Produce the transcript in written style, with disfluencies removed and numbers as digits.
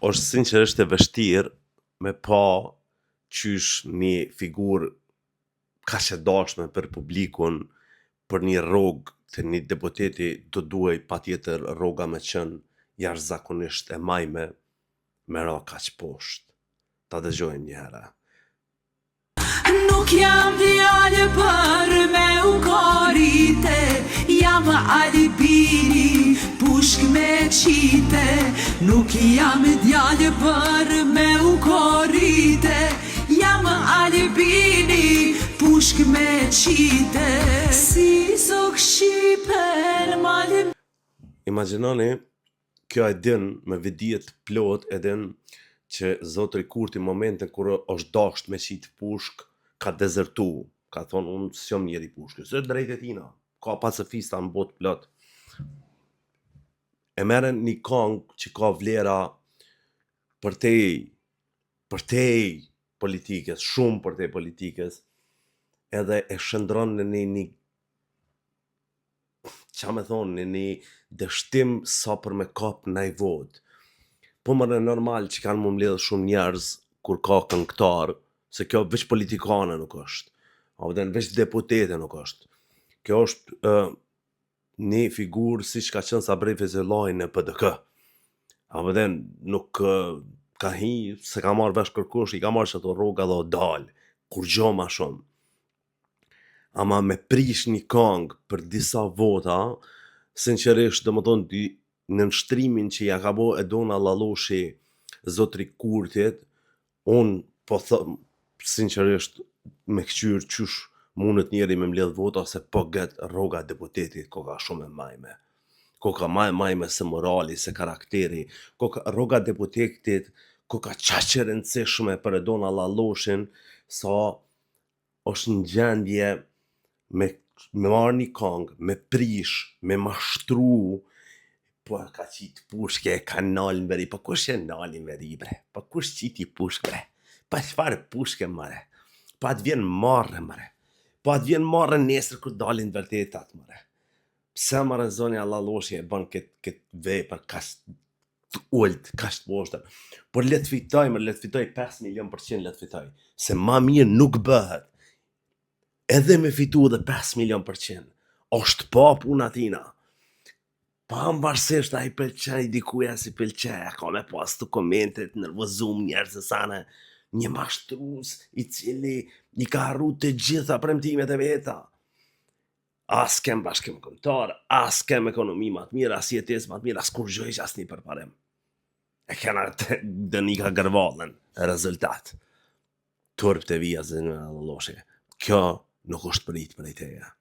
është sinqerisht e vështirë me pa qysh një figurë kaq e dashme për publikun, për një rrogë të një deputeti do duhej patjetër rroga me qenë jashtëzakonisht e majme, me ra kaq poshtë. Ta dëgjojmë një herë. Nuk jam djalë për me u korite, jam Albini, pushk me qite. Nuk jam djalë për me u korite, jam Albini, pushk me qite. Si zog shqipen malim. Imagjinoni, kjo e din me vidijet plot e din që Zotri Kurti momentin kur është dasht me qit pushk, ka dezertu, ka thonë unë s'jam njeri pushkë, së drejt e tina, ka pacifista në botë plot. E merren një këngë që ka vlera përtej politikës, shumë përtej politikës, edhe e shndron në një qa me thonë, në një dështim sa për me kap ndaj votë. Po më në normal që kanë më mbledh shumë njerëz kur ka këngëtar, se kjo veç politikane nuk është, apo veç deputete nuk është. Kjo është një figurë si që ka qenë Sabri Fezulllahi në PDK. Apo nuk ka hi, se ka marrë vesh kërkush, i ka marrë që ato rroga dhe o dalë, kur gjo ma shumë. Ama me prish një këngë për disa vota, sinqerisht dhe më thonë, në nështrimin që ja ka bo Edona Llaloshi Zotri Kurtit, unë po thëm, sinqerisht me këqyr qysh mundet njeri me mbledh vota, se po gëtë rroga deputetit ko ka shumë e majme. Ko ka majme se morali, se karakteri, rroga deputetit ko ka qaq e rëndësishme për Edona Llaloshin, sa është në gjendje me marrë një këngë, me prish, me mashtru, po ka qitë pushke, ka nalë në veri, po kush e nalë në veri, bre? Po kush qiti pushke, bre? Pa qëfare pushke, mare? Pa atë vjen marrë, mare? Pa atë vjen marrë nesër kër dalin vërtetat, mare? Pse, mare, zonja Llaloshi e bën këtë vepër, kashtë të ullët, kashtë poshtër? Por letë fitoj, mërë, letë fitoj 5 milion %, letë fitoj. Se ma mirë nuk bëhet. Edhe me fitu dhe 5 milion %. Është pa puna tina. Pa më varsisht a i pëlqen, i dikuja si pëlqen, ka me pas të komentet, nervozum njerës e sane, një mashtrus i cili i ka harru të gjitha premtimet e veta. As kem bashkim kombëtar, as kem ekonomi ma të mirë, as jetes ma të mirë, as kur gjoj që as një përparem. E kena të dënika gërvallën, rezultat. Turp të vija zënë Llaloshi. Kjo nuk është prit për i teja.